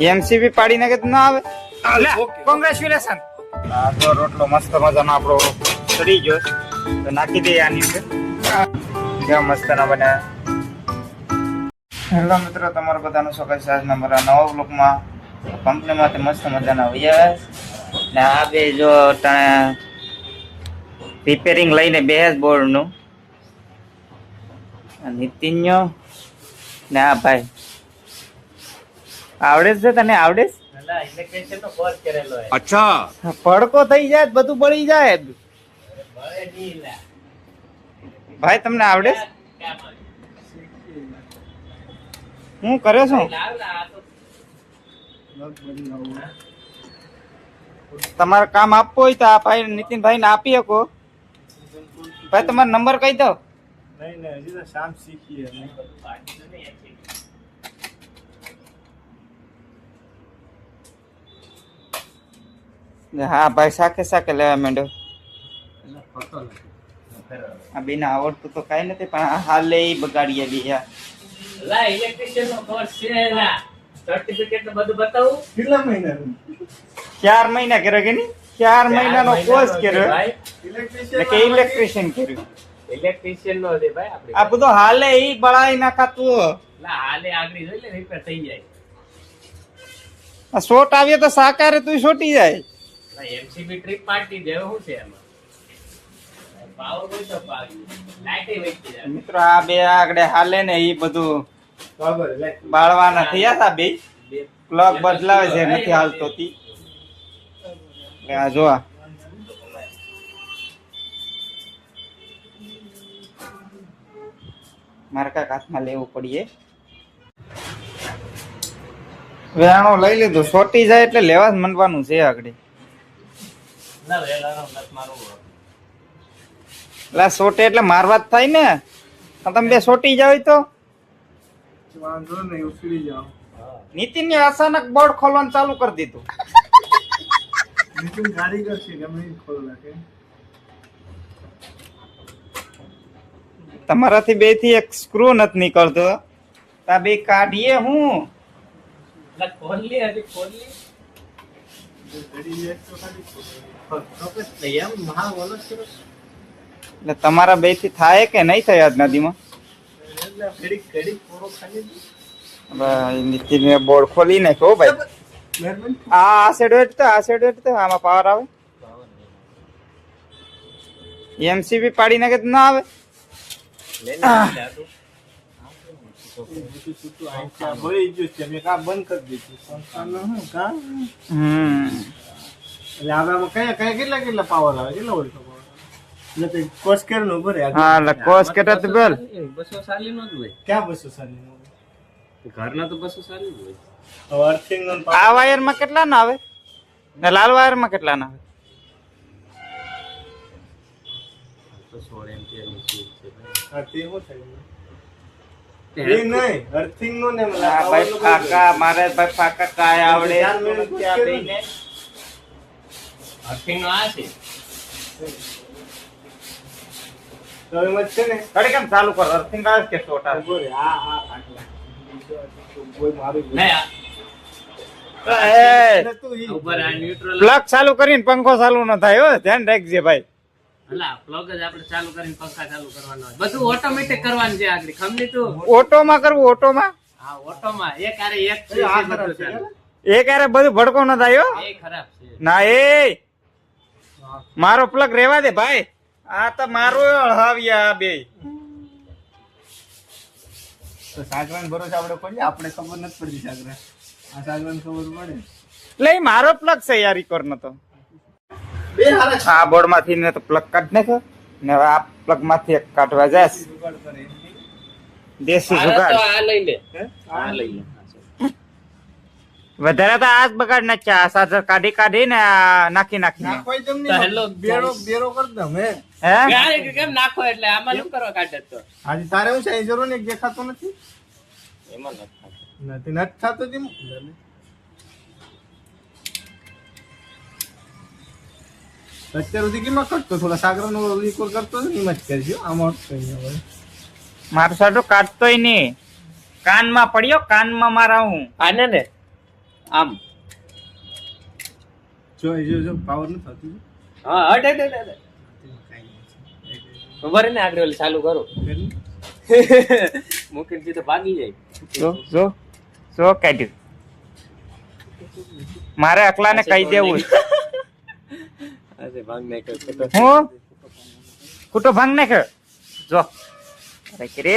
MCB પાડી નાખે તો ના આવે. કોંગ્રેચ્યુલેશન. આ તો રોટલો મસ્ત મજાનો આપણો ચડી ગયો તો નાખી દઈએ આની અંદર. કેવા મસ્ત ના બને. હેલો મિત્રો, તમારું બધાનું સ્વાગત છે આજના મારા નવા બ્લોગમાં. કંપનીમાંથી મસ્ત મજાના વૈયા ને આ બે જો રિપેરિંગ લઈને બેસ બોર્ડનું નીતિન્યો ને આ ભાઈ આવડે છે તને? આવડે છે? ઇલેક્ટ્રિશિયન નો કોર્સ કરેલો છે. अच्छा પડકો થઈ જાય બધું બળી જાય ભાઈ. તમને આવડે છે? હું કરે છું? તમારે કામ આપવું હોય તો આ ભાઈ નીતિનભાઈ ને આપી શકો. ભાઈ તમારો નંબર કહી દો. નહીં હજી તો શામ શીખીએ. હા ભાઈ, સાકે સાકે લેવા માંડ્યો. આ બેને આવડતું તો કઈ નથી પણ હાલ એ બગાડીએ બી. લા ઇલેક્ટ્રિશિયન નો કોર્સ છે. લા સર્ટિફિકેટ ને બધું બતાવું. કેટલા મહિનાનું? 4 મહિના કર્યો કે નહીં? 4 મહિનાનો કોર્સ કર્યો કે ઇલેક્ટ્રિશિયન કર્યું. ઇલેક્ટ્રિશિયન નો છે ભાઈ આપણે. આ બધું હાલે ઈ બળાઈ નાખાતું. લા હાલે આગળ જોઈ લે રિપેર થઈ જાય. આ શોટ આવ્યો તો સાકારે તું છોટી જાય. લા એમસીબી ટ્રીપ પાર્ટી દેવો શું છે એમાં? પાવર કોઈ તો પાવી લાઈટ એ વેચી જાય. મિત્રો આ બે આગળ હાલે ને ઈ બધું બરાબર લે બાળવાના થયા હતા બે. પ્લગ બદલાવે છે, નથી હાલતો તી. આ જો મારે કાંઈક હાથમાં લેવું પડીએ. વેણો લઈ લીધું. છોટી જાય એટલે લેવા જ માંડવાનું છે આગળ. ના વેલાનો નત મારું. એટલે સોટે એટલે મારવા જ થાય ને. તમે બે સોટી જાવ તો વાંધો નહીં ઉછળી જાવ. નીતિન ને અચાનક બોર્ડ ખોલવાનું ચાલુ કરી દીધું. નીતિન કારીગર છે ગમે એ ખોલ નાખે. તમારાથી બે થી એક સ્ક્રૂ નથી નીકળતો. તા બે કાઢીએ હું. લા ખોલ લે હજી ખોલ લે. ઘડી એક તો ખાલી ફોકસ નહીં એમ મહા બોલો છો. એટલે તમારા બે થી થાય કે નહીં થાય આજ નદીમાં? એટલે ઘડી પૂરો ખાલી નીતિન ને બોર્ડ ખોલી નાખ્યો ભાઈ. મહેરબાની. આ સાઈડ વેટ તો આ સાઈડ વેટ તો આમાં પાવર આવે. એમસીબી પાડી નાખે તો ના આવે. કેટલા પાવર આવે? કેટલા વોલ્ટ પાવર? કોસ કેર નો ભરે. હા એટલે કોસ કેટા તો બેલ 240 નો જ હોય. ક્યાં 240 નો? ઘરના તો 240 જ હોય. હવે અર્થિંગ નો આ વાયર માં કેટલા ના આવે ને લાલ વાયર માં કેટલા ના આવે? 16 એમ્પિયર ની સ્વિચ છે. હા તે શું થાય? અર્થિંગ નો ને ભાઈ ફાકા મારે ભાઈ ફાકા કાય આવડે. અર્થિંગ નો આ છે. તો એમ જ છે ને. ઘડી કેમ ચાલુ કર? અર્થિંગ આવે કે શોર્ટ આવે? પ્લગ ચાલુ કરીને પંખો ચાલુ ન થાય. હો ધ્યાન રાખજે ભાઈ. પ્લગ જ આપણે ચાલુ કરીને પંખા ચાલુ કરવાનો હોય. બધું ઓટોમેટિક કરવાનું છે. આગળ ખમની તું ઓટોમાં કરવું. ઓટોમાં હા ઓટોમાં એક આરે એક છે. બધું ચાલે. એક હારે બધું ભડકો ન થાય. હો એ ખરાબ છે. ના એ મારો પ્લગ રેવા દે ભાઈ. આ તો મારો હળહાવ્યા બે. તો સાગવાન ભરોસે આપણે કોઈ આપણે ખબર નથી પડતી. સાગરા આ સાગવાન ખબર પડે એટલે ઈ મારો પ્લગ છે યાર. ઈ કોર નતો આ બોર્ડ માંથી ને તો પ્લગ કાઢ નાખ્યો ને હવે આ પ્લગ માંથી એક કાઢવા જાય. દેશી જુગાડ. આ લઈ લે. આ લઈ લે. વધારે તો આ જ બગાડ નાખ્યા. આ સાજર કાઢી ને આ નાખી હેલો બેરો કર દમ હે. કેમ નાખો એટલે આમાં શું કરવા કાઢે? તો હાજી તારે હું સાઈ જરૂર ને દેખાતો નથી. એમાં નથી થતો તેમ. અત્યાર સુધી કેમાં કરતો? થોડા સાગર નો રિકોલ કરતો એમ જ કરજો. આમાં મારો સાડો કાઢતોય નહીં. કાનમાં પડ્યો. કાનમાં મારા હું આને ને આમ જો પાવર ન થતું હા હટ ખબર ને આગળ ઓલી ચાલુ કરો મૂકીને સીધો ભાગી જાય. જો કાઢ્યું મારે અકલાને કહી દેવું અરે ભાગ નાખ્યો હું કુટો ભાંગ નાખ્યો જો અરે કે રે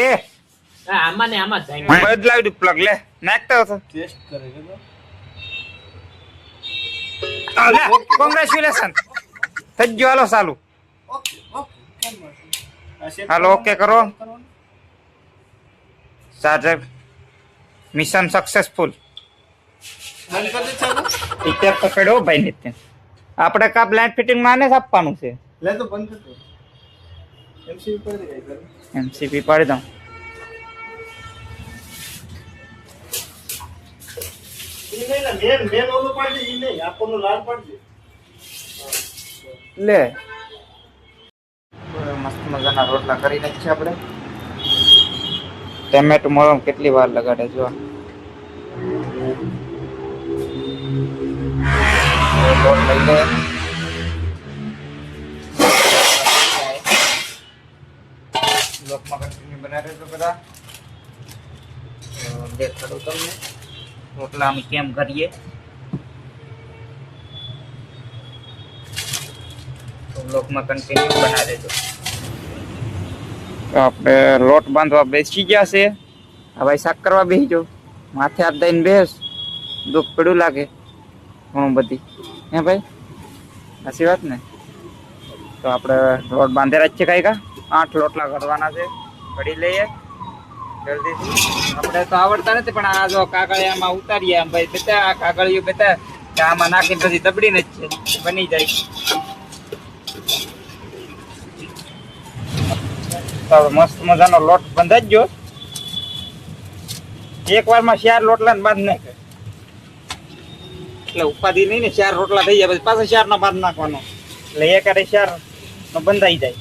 આમાં ને આમાં જાય બદલાવી દઉં પ્લગ લે નાખતો હતો ટેસ્ટ કરે છે કોંગ્રેચ્યુલેશન થઈ ગયો હાલો ચાલુ ઓકે હાલો ઓકે કરો ચાર્જર મિશન સક્સેસફુલ બંધ કરી દે ચાલો ટીચર પકડો ભાઈ નિત્ય આપણે કા બ્લાઇન્ડ ફિટિંગ માં ને આપવાનું છે લે તો બંધ કર એમસી ઉપર દે કઈ કરે એમસીપી પાડી દઉં ઈ નહીં ને મેન ઓલું પાડી ઈ નહીં આપણનો લાલ પાડી લે મસ્ત મજાના રોટલા કરી નાખીએ આપણે ટમેટો મોરમ કેટલી વાર લગાડે જો લોટ લઈ લે લોકમાં કન્ટિન્યુ બનાવે તો બધા દેખાડું તમને રોટલા અમે કેમ કરીએ તો બ્લોકમાં કન્ટિન્યુ બના દેજો. તો આપણે લોટ બાંધવા બેસી ગયા છે હવે શાક કરવા બેસી જાઓ માથે હાથ દઈને બેસ દુઃખ પડ્યું લાગે ઘણું બધી હે ભાઈ સાચી વાત ને તો આપણે લોટ બાંધેલા જ છે કઈ કા 8 લોટલા કરવાના છે ઘડી લઈએ જલ્દીથી આપણે તો આવડતા નથી પણ આ જો કાગળિયામાં ઉતારીએ આમ ભાઈ બેટા આ કાગળિયું બેટા આમાં નાખીને પછી દબડીને જ છે બની જાય તો મસ્ત મજાનો લોટ બંધાઈ ગયો એક વારમાં 4 લોટલા ને બાંધ નાખે એટલે ઉપાધિ નહીં ને 4 રોટલા થઈ જાય પછી પાછા 4 નો બાંધ નાખવાનો એટલે એક અરે 4 નો બંધાઈ જાય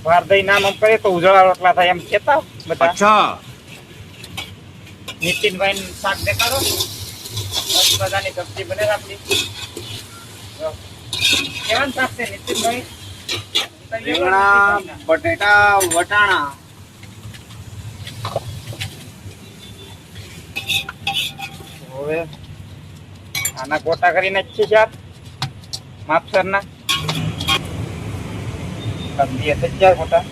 વાર દઈ નામ આમ કરે તો ઉજળા રોટલા થાય એમ કેતા બધા અચ્છા નીતિનભાઈ શાક દેખાડો બધાની સબ્જી બને આપણી કેવાનું શાક છે નીતિનભાઈ રીંગણા બટેટા વટાણા હવે આના ગોટા કરીને જ છે શાક માપસરના કબીએ થઈ જાય મોટા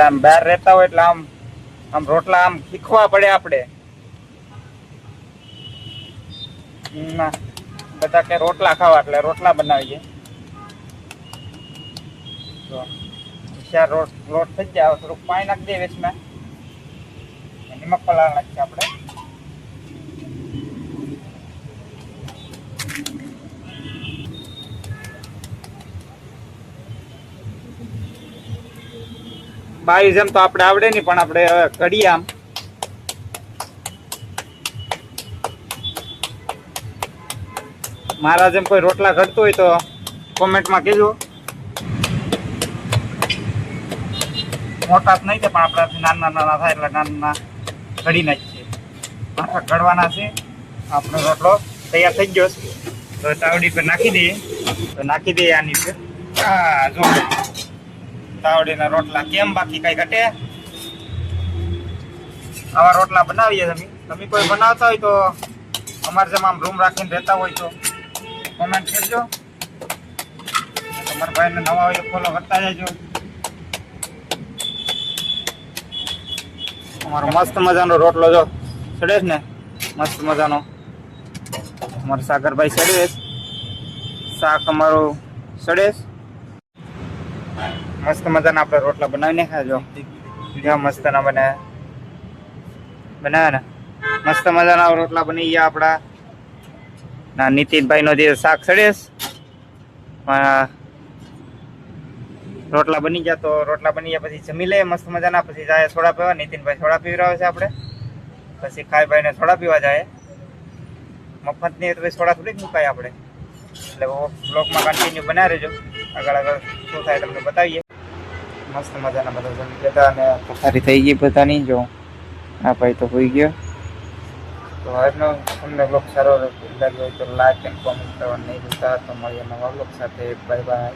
આમ બહાર રહેતા હોય એટલે આમ રોટલા આમ શીખવા પડે આપણે ના બધા કે રોટલા ખાવા એટલે રોટલા બનાવીએ તો 4 લોટ થઈ જાય થોડુંક પાણી નાખી દઈએ વેચમાં નિમક પલાળ નાખીએ આપણે બાવીસ એમ તો આપણે આવડે નહીં પણ આપણે હવે કરીએ આમ મારા જેમ કોઈ રોટલા ઘડતો હોય તો કોમેન્ટમાં કહેજો મોટા નહીં થાય પણ આપણાથી નાના થાય એટલે નાના ઘડી નાખીએ માથા ઘડવાના છે આપણો રોટલો તૈયાર થઈ ગયો તો તાવડી પર નાખી દઈએ આની પર જો તાવડીના રોટલા કેમ બાકી કઈ ઘટે આવા રોટલા બનાવીએ તમે કોઈ બનાવતા હોય તો અમારે જેમ આમ રૂમ રાખીને રહેતા હોય તો કોમેન્ટ કરજો તમારા ભાઈને નવા હોય તો ફોલો કરતા જજો અમારો મસ્ત મજાનો રોટલો જો ચડે ને મસ્ત મજાનો અમારો સાગરભાઈ ચડે શાક અમારું ચડે મસ્ત મજાના આપણે રોટલા બનાવીને ખાજો જ્યાં મસ્ત ના બનાવ્યા ને મસ્ત મજાના રોટલા બની ગયા આપણા ના નીતિનભાઈ નો જે શાક ચડેસ રોટલા બની ગયા તો રોટલા બની ગયા પછી જમી લે મસ્ત મજાના પછી જાય સોડા પીવા નીતિનભાઈ સોડા પીવડાવે છે આપણે પછી ખાઈ ભાઈને સોડા પીવા જાય મફત ની તો સોડા થોડીક મુકાય આપણે એટલે બ્લોગમાં કન્ટિન્યુ બનાવી રહેજો આગળ શું થાય તમને બતાવીએ મસ્ત મજાના બધા જમી ગયા અને પથારી થઈ ગઈ બધાની. જો આ ભાઈ તો હોઈ ગયો. તો આજનો તમને બ્લોગ સારો લાગ્યો હોય તો લાઈક એન્ડ કોમેન્ટ કરવાનું નહીં ભૂલતા. તો મળીએ નવા બ્લોગ સાથે. Bye bye.